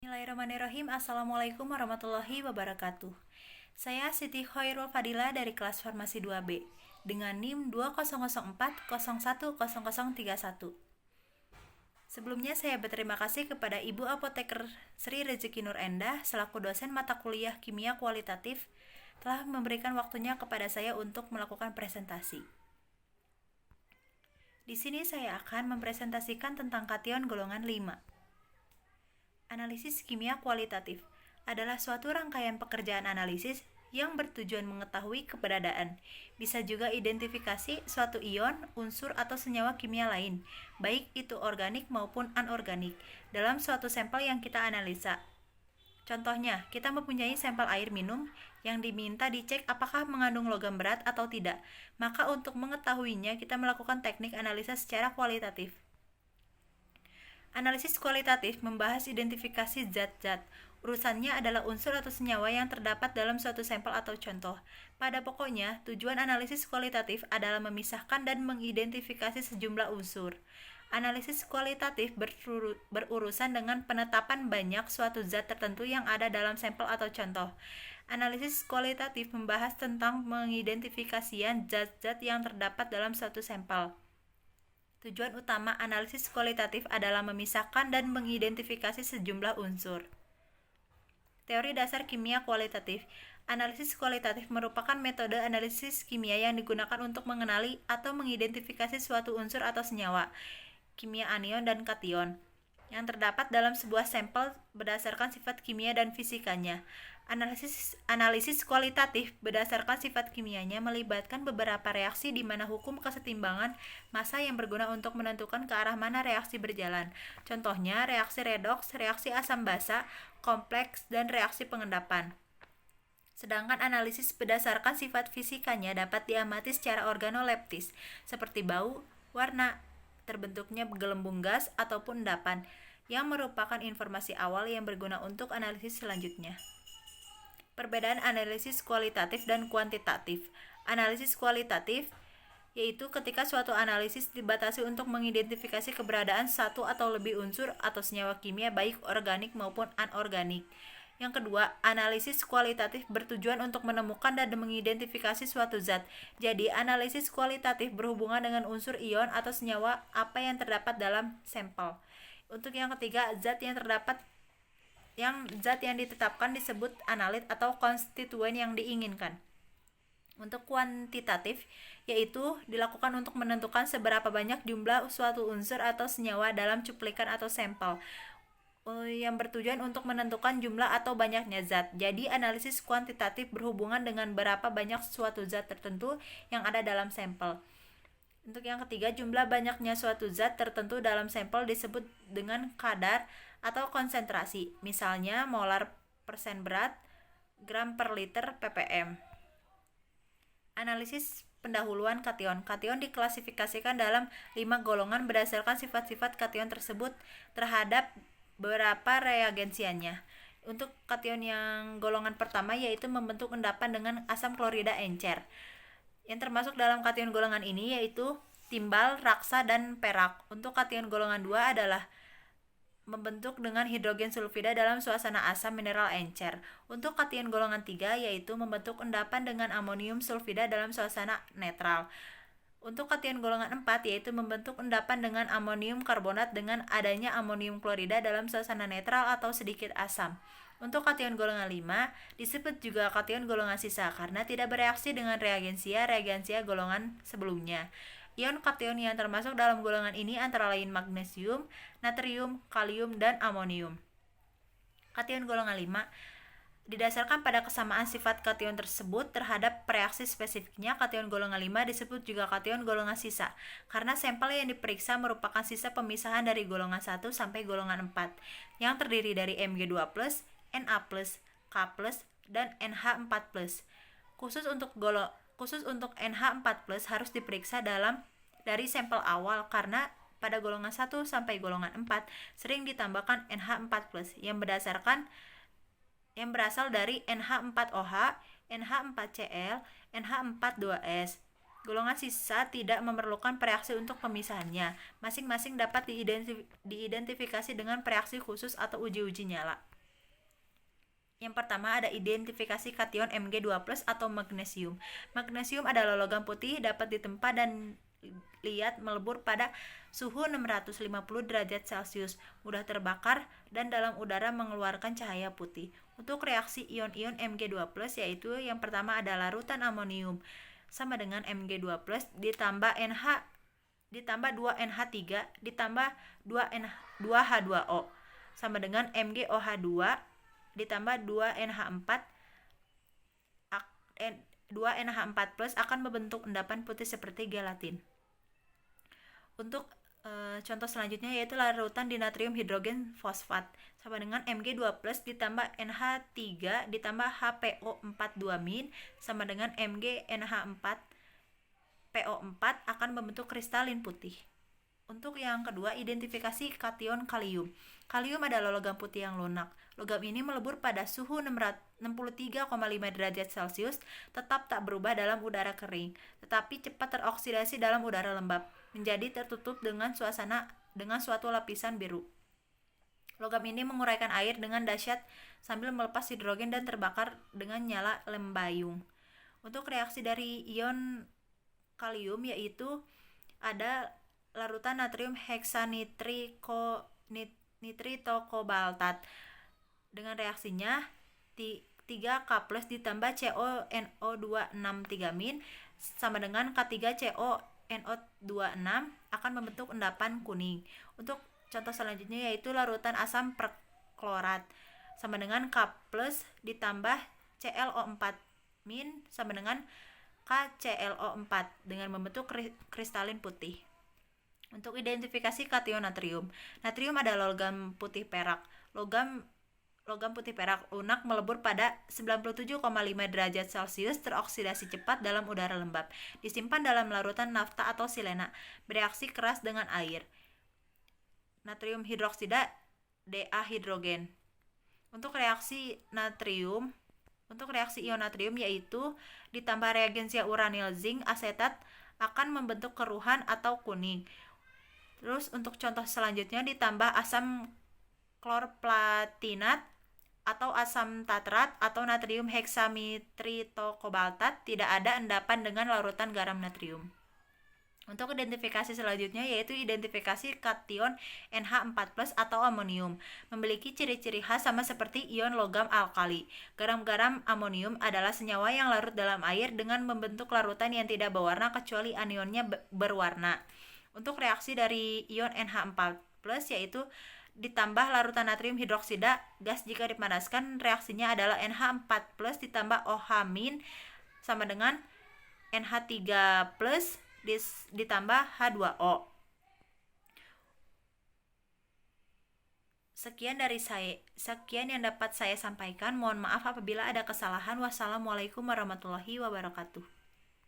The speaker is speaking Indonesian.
Bismillahirrahmanirrahim. Assalamualaikum warahmatullahi wabarakatuh. Saya Siti Khairul Fadila dari kelas Farmasi 2B dengan NIM 2004010031. Sebelumnya saya berterima kasih kepada Ibu Apoteker Sri Rezeki Nur Endah selaku dosen mata kuliah Kimia Kualitatif telah memberikan waktunya kepada saya untuk melakukan presentasi. Di sini saya akan mempresentasikan tentang kation golongan 5. Analisis kimia kualitatif adalah suatu rangkaian pekerjaan analisis yang bertujuan mengetahui keberadaan, bisa juga identifikasi suatu ion, unsur atau senyawa kimia lain, baik itu organik maupun anorganik, dalam suatu sampel yang kita analisa. Contohnya, kita mempunyai sampel air minum yang diminta dicek apakah mengandung logam berat atau tidak. Maka untuk mengetahuinya, kita melakukan teknik analisa secara kualitatif. Analisis kualitatif membahas identifikasi zat-zat. Urusannya adalah unsur atau senyawa yang terdapat dalam suatu sampel atau contoh. Pada pokoknya, tujuan analisis kualitatif adalah memisahkan dan mengidentifikasi sejumlah unsur. Analisis kualitatif berurusan dengan penetapan banyak suatu zat tertentu yang ada dalam sampel atau contoh. Analisis kualitatif membahas tentang mengidentifikasian zat-zat yang terdapat dalam suatu sampel. Tujuan utama analisis kualitatif adalah memisahkan dan mengidentifikasi sejumlah unsur. Teori dasar kimia kualitatif. Analisis kualitatif merupakan metode analisis kimia yang digunakan untuk mengenali atau mengidentifikasi suatu unsur atau senyawa, kimia anion dan kation, yang terdapat dalam sebuah sampel berdasarkan sifat kimia dan fisikanya. Analisis kualitatif berdasarkan sifat kimianya melibatkan beberapa reaksi di mana hukum kesetimbangan massa yang berguna untuk menentukan ke arah mana reaksi berjalan. Contohnya reaksi redoks, reaksi asam basa, kompleks, dan reaksi pengendapan. Sedangkan analisis berdasarkan sifat fisikanya dapat diamati secara organoleptis, seperti bau, warna, terbentuknya gelembung gas ataupun endapan, yang merupakan informasi awal yang berguna untuk analisis selanjutnya. Perbedaan analisis kualitatif dan kuantitatif. Analisis kualitatif yaitu ketika suatu analisis dibatasi untuk mengidentifikasi keberadaan satu atau lebih unsur atau senyawa kimia baik organik maupun anorganik. Yang kedua, analisis kualitatif bertujuan untuk menemukan dan mengidentifikasi suatu zat. Jadi, analisis kualitatif berhubungan dengan unsur ion atau senyawa apa yang terdapat dalam sampel. Untuk yang ketiga, zat yang ditetapkan disebut analit atau konstituen yang diinginkan. Untuk kuantitatif, yaitu dilakukan untuk menentukan seberapa banyak jumlah suatu unsur atau senyawa dalam cuplikan atau sampel, yang bertujuan untuk menentukan jumlah atau banyaknya zat. Jadi analisis kuantitatif berhubungan dengan berapa banyak suatu zat tertentu yang ada dalam sampel. Untuk yang ketiga, jumlah banyaknya suatu zat tertentu dalam sampel disebut dengan kadar atau konsentrasi, misalnya molar persen berat, gram per liter ppm. Analisis pendahuluan kation. Kation diklasifikasikan dalam 5 golongan berdasarkan sifat-sifat kation tersebut terhadap beberapa reagensianya. Untuk kation yang golongan pertama yaitu membentuk endapan dengan asam klorida encer. Yang termasuk dalam kation golongan ini yaitu timbal, raksa, dan perak. Untuk kation golongan 2 adalah membentuk dengan hidrogen sulfida dalam suasana asam mineral encer. Untuk kation golongan 3 yaitu membentuk endapan dengan amonium sulfida dalam suasana netral. Untuk kation golongan 4 yaitu membentuk endapan dengan amonium karbonat dengan adanya amonium klorida dalam suasana netral atau sedikit asam. Untuk kation golongan 5 disebut juga kation golongan sisa karena tidak bereaksi dengan reagensia golongan sebelumnya. Ion kation yang termasuk dalam golongan ini antara lain magnesium, natrium, kalium, dan amonium. Kation golongan 5 didasarkan pada kesamaan sifat kation tersebut terhadap reaksi spesifiknya. Kation golongan 5 disebut juga kation golongan sisa karena sampel yang diperiksa merupakan sisa pemisahan dari golongan 1 sampai golongan 4 yang terdiri dari Mg2+, Na+, K+, dan NH4+. Khusus untuk NH4+ harus diperiksa dari sampel awal karena pada golongan 1 sampai golongan 4 sering ditambahkan NH4+ yang berasal dari NH4OH, NH4Cl, NH42S. Golongan sisa tidak memerlukan reaksi untuk pemisahannya. Masing-masing dapat diidentifikasi dengan reaksi khusus atau uji-uji nyala. Yang pertama ada identifikasi kation Mg2+ atau magnesium. Magnesium adalah logam putih, dapat ditempa dan lihat melebur pada suhu 650 derajat Celcius, mudah terbakar dan dalam udara mengeluarkan cahaya putih. Untuk reaksi ion-ion Mg2+ yaitu yang pertama ada larutan amonium sama dengan Mg2+ ditambah NH ditambah 2NH3 ditambah 2H2O sama dengan MgOH2 ditambah 2NH4 akan membentuk endapan putih seperti gelatin. Untuk contoh selanjutnya yaitu larutan dinatrium hidrogen fosfat sama dengan Mg2+ ditambah NH3 ditambah HPO42- sama dengan MgNH4PO4 akan membentuk kristalin putih. Untuk yang kedua, identifikasi kation kalium. Kalium adalah logam putih yang lunak. Logam ini melebur pada suhu 63,5 derajat Celcius, tetap tak berubah dalam udara kering, tetapi cepat teroksidasi dalam udara lembab, menjadi tertutup dengan suatu lapisan biru. Logam ini menguraikan air dengan dahsyat sambil melepas hidrogen dan terbakar dengan nyala lembayung. Untuk reaksi dari ion kalium yaitu ada larutan natrium heksanitritokobaltat dengan reaksinya 3K+ ditambah CONO263- sama dengan K3CONO26 akan membentuk endapan kuning. Untuk contoh selanjutnya yaitu larutan asam perklorat sama dengan K+ ditambah ClO4- sama dengan KClO4 dengan membentuk kristalin putih. Untuk identifikasi kation natrium. Natrium adalah logam putih perak. Logam putih perak lunak melebur pada 97,5 derajat Celcius, teroksidasi cepat dalam udara lembab. Disimpan dalam larutan nafta atau silena, bereaksi keras dengan air. Natrium hidroksida Da hidrogen. Untuk reaksi ion natrium yaitu ditambah reagensia uranil zinc asetat akan membentuk keruhan atau kuning. Terus untuk contoh selanjutnya ditambah asam klorplatinat atau asam tatrat atau natrium heksamitritokobaltat, tidak ada endapan dengan larutan garam natrium. Untuk identifikasi selanjutnya yaitu identifikasi kation NH4+ atau amonium. Memiliki ciri-ciri khas sama seperti ion logam alkali. Garam-garam amonium adalah senyawa yang larut dalam air dengan membentuk larutan yang tidak berwarna kecuali anionnya berwarna. Untuk reaksi dari ion NH4+ yaitu ditambah larutan natrium hidroksida gas jika dipanaskan, reaksinya adalah NH4+ ditambah OH- sama dengan NH3+ ditambah H2O. Sekian yang dapat saya sampaikan. Mohon maaf apabila ada kesalahan. Wassalamualaikum warahmatullahi wabarakatuh.